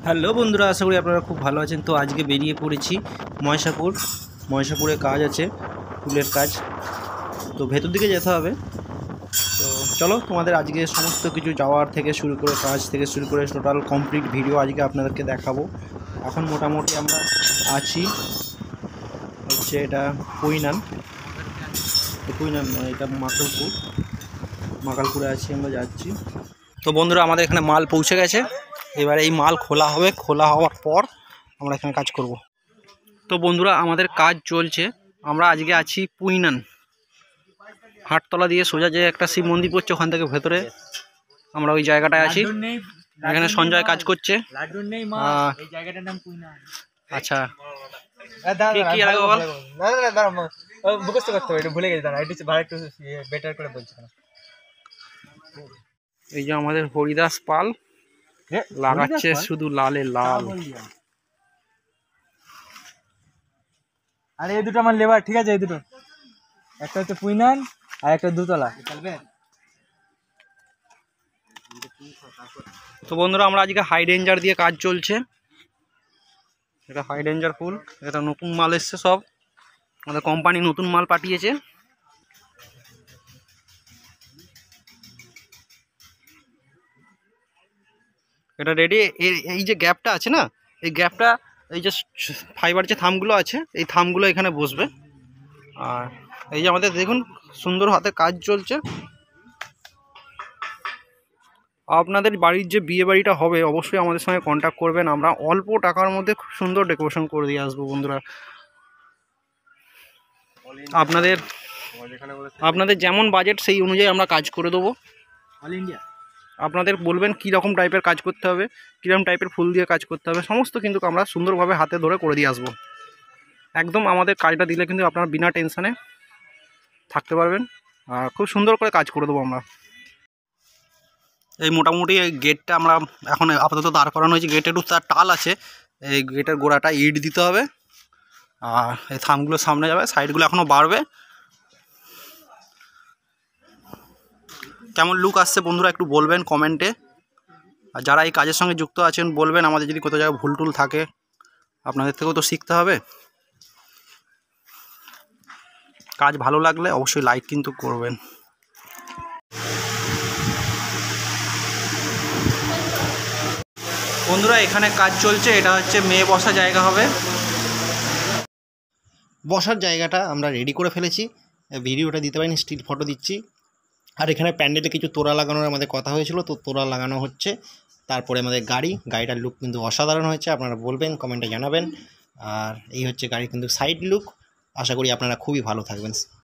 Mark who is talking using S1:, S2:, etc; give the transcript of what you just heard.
S1: Hello বন্ধুরা, আশা করি আপনারা খুব ভালো আছেন। তো আজকে বেরিয়ে পড়েছি মহেশাপুরে কাজ আছে, ফুলের কাজ। তো ভেতর দিকে যেতে হবে। তো চলো, তোমাদের আজকে সমস্ত কিছু যাওয়ার থেকে শুরু করে কাজ থেকে শুরু করে টোটাল কমপ্লিট ভিডিও আজকে আপনাদেরকে দেখাবো। এখন মোটামুটি আমরা আছি হচ্ছে এটা কুইনান এটা মাকালপুরে আছি, আমরা যাচ্ছি। তো বন্ধুরা, আমাদের এখানে মাল পৌঁছে গেছে। এবার এই মাল খোলা হবে, খোলা হওয়ার পর আমরা এখানে কাজ করব। তো বন্ধুরা, আমাদের কাজ চলছে। আমরা আজকে আছি কুইনান, হাটতলা দিয়ে সোজা যে একটা শিব মন্দির পড়ছে, ওখান থেকে ভেতরে আমরা ওই জায়গাটায় আছি। এখানে সঞ্জয় কাজ করছে। আচ্ছা, এই যে আমাদের হরিদাস পাল লাগাচ্ছে শুধু লালে লাল।
S2: আরে এই দুটো আমার লেবার, ঠিক আছে? এই দুটো, একটা হচ্ছে কুইনান আর একটা দুতলা।
S1: তো বন্ধুরা, আমরা আজকে হাই রেঞ্জার দিয়ে কাজ চলছে। এটা হাই রেঞ্জার ফুল, এটা নতুন মাল এসছে, সব আমাদের কোম্পানি নতুন মাল পাঠিয়েছে। এটা রেডি। এই যে গ্যাপটা আছে না, এই গ্যাপটা, এই যে ফাইবার যে থামগুলো আছে, এই থামগুলো এখানে বসবে। আর এই যে আমাদের দেখুন সুন্দর হাতে কাজ চলছে। আপনাদের বাড়ির যে বিয়ে বাড়িটা হবে, অবশ্যই আমাদের সঙ্গে কন্ট্যাক্ট করবেন। আমরা অল্প টাকার মধ্যে খুব সুন্দর ডেকোরেশন করে দিয়ে আসবো বন্ধুরা। আপনাদের যেমন বাজেট সেই অনুযায়ী আমরা কাজ করে দেবো।
S2: অল ইন্ডিয়া
S1: আপনাদের বলবেন কী রকম টাইপের কাজ করতে হবে, কীরকম টাইপের ফুল দিয়ে কাজ করতে হবে, সমস্ত কিন্তু আমরা সুন্দরভাবে হাতে ধরে করে দিয়ে আসবো। একদম আমাদের কাজটা দিলে কিন্তু আপনারা বিনা টেনশানে থাকতে পারবেন, আর খুব সুন্দর করে কাজ করে দেবো আমরা। এই মোটামুটি এই গেটটা আমরা এখন আপাতত দাঁড় করানো হয়েছে। গেটের একটু তার টাল আছে, এই গেটের গোড়াটা ইট দিতে হবে। আর এই থামগুলো সামনে যাবে, সাইডগুলো এখনও বাড়বে। কেমন লুক আসছে বন্ধুরা একটু বলবেন কমেন্টে। আর যারা এই কাজের সঙ্গে যুক্ত আছেন বলবেন, আমাদের যদি কোথাও জায়গায় ভুল টুল থাকে আপনাদের থেকেও তো শিখতে হবে। কাজ ভালো লাগলে অবশ্যই লাইক কিন্তু করবেন। বন্ধুরা, এখানে কাজ চলছে। এটা হচ্ছে মেয়ে বসার জায়গা হবে। বসার জায়গাটা আমরা রেডি করে ফেলেছি, ভিডিওটা দিতে পারিনি, স্টিল ফটো দিচ্ছি। আর এখানে প্যান্ডেলে কিছু তোড়া লাগানোর আমাদের কথা হয়েছিল, তো তোড়া লাগানো হচ্ছে। তারপরে আমাদের গাড়িটার লুক কিন্তু অসাধারণ হয়েছে, আপনারা বলবেন, কমেন্টে জানাবেন। আর এই হচ্ছে গাড়ি কিন্তু সাইড লুক। আশা করি আপনারা খুবই ভালো থাকবেন।